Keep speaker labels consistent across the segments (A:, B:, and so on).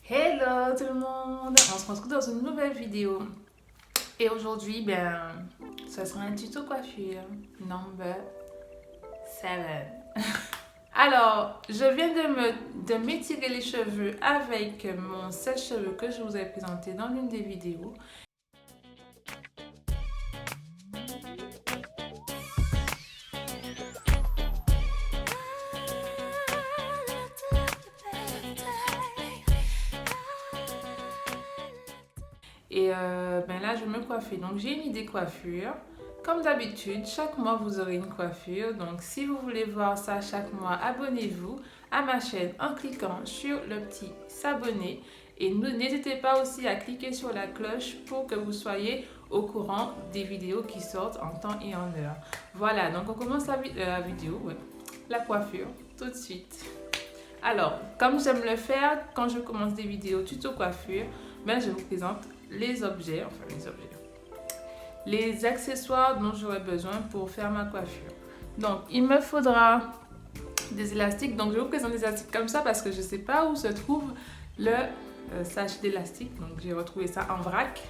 A: Hello tout le monde! On se retrouve dans une nouvelle vidéo. Et aujourd'hui, ça sera un tuto coiffure number 7. Alors, je viens de m'étirer les cheveux avec mon sèche-cheveux que je vous ai présenté dans l'une des vidéos. Et là, je vais me coiffer. Donc, j'ai une idée coiffure. Comme d'habitude, chaque mois, vous aurez une coiffure. Donc, si vous voulez voir ça chaque mois, abonnez-vous à ma chaîne en cliquant sur le petit s'abonner. Et n'hésitez pas aussi à cliquer sur la cloche pour que vous soyez au courant des vidéos qui sortent en temps et en heure. Voilà, donc on commence la vidéo, la coiffure, tout de suite. Alors, comme j'aime le faire quand je commence des vidéos tuto coiffure, je vous présente les objets, les accessoires dont j'aurai besoin pour faire ma coiffure. Donc, il me faudra des élastiques. Donc, je vous présente des élastiques comme ça parce que je ne sais pas où se trouve le sachet d'élastique. Donc, j'ai retrouvé ça en vrac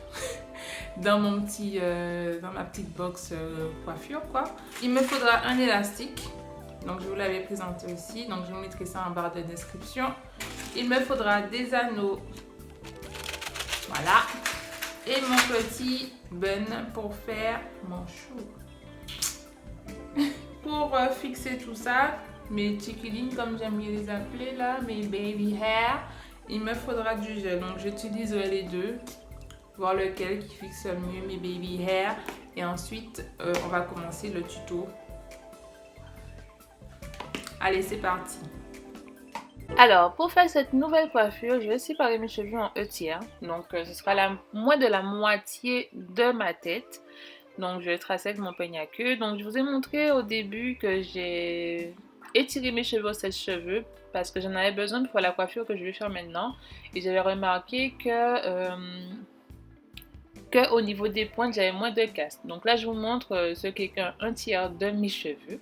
A: dans ma petite box coiffure, quoi. Il me faudra un élastique. Donc, je vous l'avais présenté aussi. Donc, je vous mettrai ça en barre de description. Il me faudra des anneaux. Voilà. Et mon petit bun pour faire mon chou. Pour fixer tout ça, mes chiquilines comme j'aime bien les appeler là, mes baby hair, il me faudra du gel. Donc j'utiliserai les deux, voir lequel qui fixe mieux mes baby hair. Et ensuite, on va commencer le tuto. Allez, c'est parti. Alors, pour faire cette nouvelle coiffure, je vais séparer mes cheveux en 2 tiers. Donc, ce sera moins de la moitié de ma tête. Donc, je vais tracer avec mon peigne à queue. Donc, je vous ai montré au début que j'ai étiré mes cheveux au sèche-cheveux parce que j'en avais besoin pour la coiffure que je vais faire maintenant. Et j'avais remarqué que au niveau des pointes, j'avais moins de casse. Donc là, je vous montre ce qu'est un tiers de mes cheveux.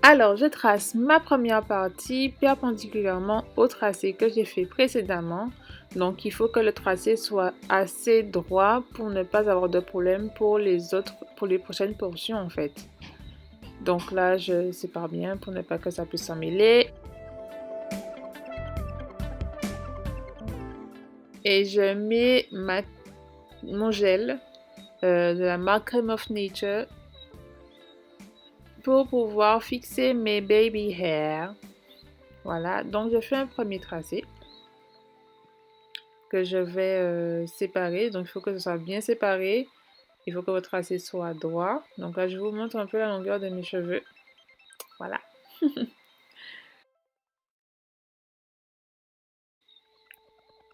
A: Alors, je trace ma première partie perpendiculairement au tracé que j'ai fait précédemment. Donc, il faut que le tracé soit assez droit pour ne pas avoir de problème pour les prochaines portions en fait. Donc là, je sépare bien pour ne pas que ça puisse s'en mêler. Et je mets mon gel de la marque Crème of Nature pour pouvoir fixer mes baby hair. Voilà, donc je fais un premier tracé que je vais séparer. Donc il faut que ce soit bien séparé. Il faut que votre tracé soit droit. Donc là, je vous montre un peu la longueur de mes cheveux. Voilà.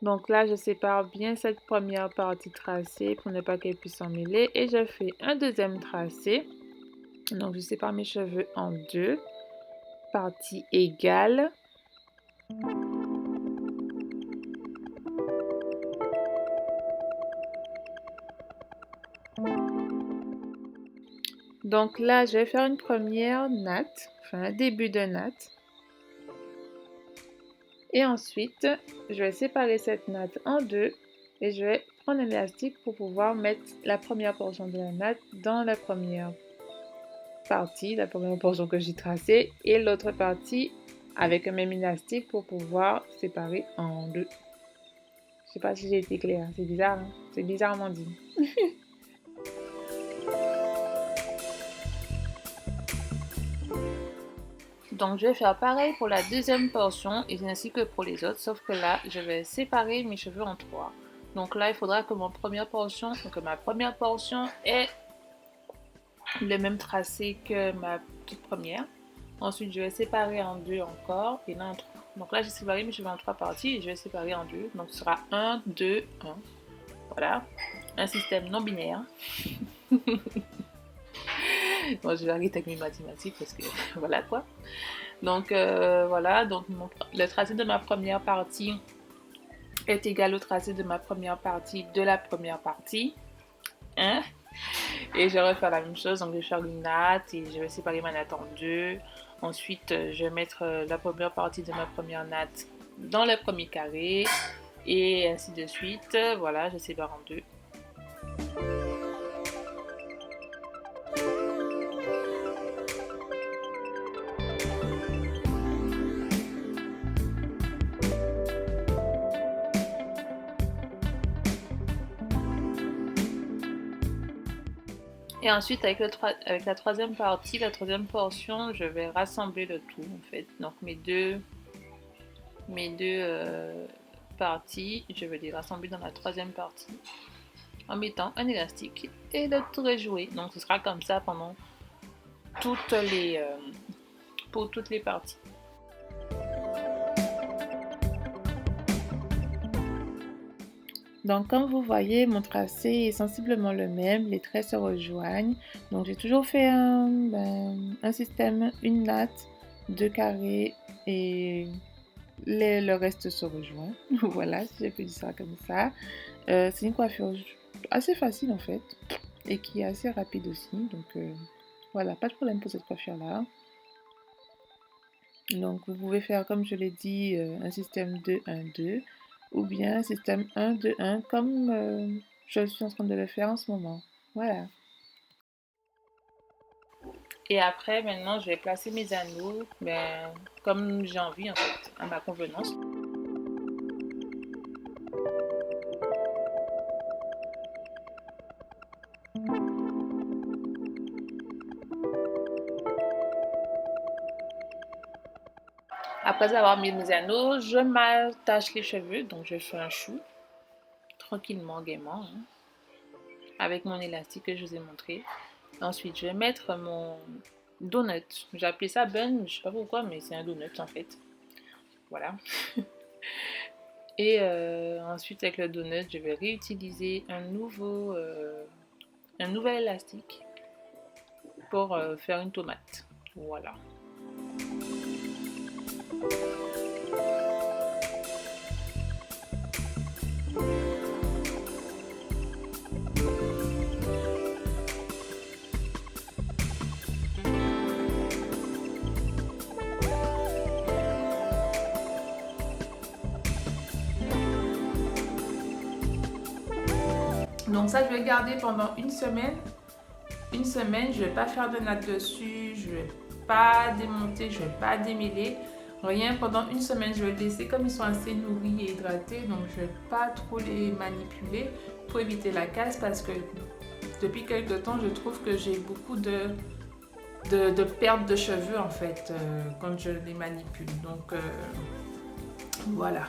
A: Donc là, je sépare bien cette première partie tracée pour ne pas qu'elle puisse s'en mêler. Et je fais un deuxième tracé. Donc je sépare mes cheveux en 2 parties égales. Donc là, je vais faire une première natte, enfin un début de natte. Et ensuite, je vais séparer cette natte en 2 et je vais prendre un élastique pour pouvoir mettre la première portion de la natte dans la première partie, la première portion que j'ai tracée, et l'autre partie avec un même élastique pour pouvoir séparer en 2. Je sais pas si j'ai été claire, c'est bizarre, hein? C'est bizarrement dit. Donc je vais faire pareil pour la deuxième portion et ainsi que pour les autres, sauf que là je vais séparer mes cheveux en 3. Donc là il faudra que ma première portion ait le même tracé que ma toute première. Ensuite je vais séparer en 2 encore et là en 3. Donc là j'ai séparé mes cheveux en 3 parties et je vais séparer en 2. Donc ce sera 1, 2, 1. Voilà, un système non binaire. Bon, je vais arrêter avec mes mathématiques parce que voilà quoi. Donc voilà, donc le tracé de ma première partie est égal au tracé de ma première partie de la première partie. Hein?
B: Et je vais refaire la même chose, donc je vais faire une natte et je vais séparer ma natte en deux. Ensuite, je vais mettre la première partie de ma première natte dans le premier carré et ainsi de suite. Voilà, je sépare en deux. Et ensuite, avec la troisième partie, la troisième portion, je vais rassembler le tout en fait. Donc mes deux parties, je vais les rassembler dans la troisième partie en mettant un élastique et le tour joué. Donc ce sera comme ça pendant toutes pour toutes les parties.
A: Donc comme vous voyez, mon tracé est sensiblement le même, les traits se rejoignent. Donc j'ai toujours fait un système, une natte, deux carrés et le reste se rejoint. Voilà, si j'ai pu dire ça comme ça. C'est une coiffure assez facile en fait et qui est assez rapide aussi. Donc voilà, pas de problème pour cette coiffure-là. Donc vous pouvez faire, comme je l'ai dit, un système 2-1-2 ou bien un système 1-2-1 comme je suis en train de le faire en ce moment. Voilà.
B: Et après, maintenant, je vais placer mes anneaux comme j'ai envie en fait, à ma convenance. Après avoir mis mes anneaux, je m'attache les cheveux, donc je fais un chou, tranquillement, gaiement, hein, avec mon élastique que je vous ai montré. Ensuite, je vais mettre mon donut. J'ai appelé ça bun, je sais pas pourquoi, mais c'est un donut en fait. Voilà. Et ensuite, avec le donut, je vais réutiliser un nouvel élastique pour faire une tomate. Voilà.
A: Donc ça, je vais garder pendant une semaine. Une semaine, je ne vais pas faire de natte dessus, je ne vais pas démonter, je ne vais pas démêler. Rien, pendant une semaine, je vais les laisser comme ils sont assez nourris et hydratés. Donc je ne vais pas trop les manipuler pour éviter la casse parce que depuis quelques temps, je trouve que j'ai beaucoup de perte de cheveux en fait quand je les manipule. Donc voilà.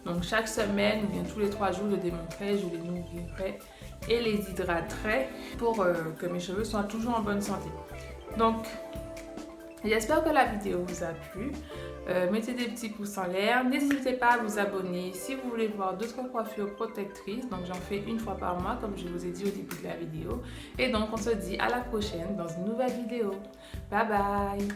A: Donc chaque semaine ou bien tous les 3 jours, je démonterai, je les nourrirai et les hydraterai pour que mes cheveux soient toujours en bonne santé. Donc j'espère que la vidéo vous a plu. Mettez des petits pouces en l'air. N'hésitez pas à vous abonner si vous voulez voir d'autres coiffures protectrices. Donc j'en fais une fois par mois comme je vous ai dit au début de la vidéo. Et donc on se dit à la prochaine dans une nouvelle vidéo. Bye bye!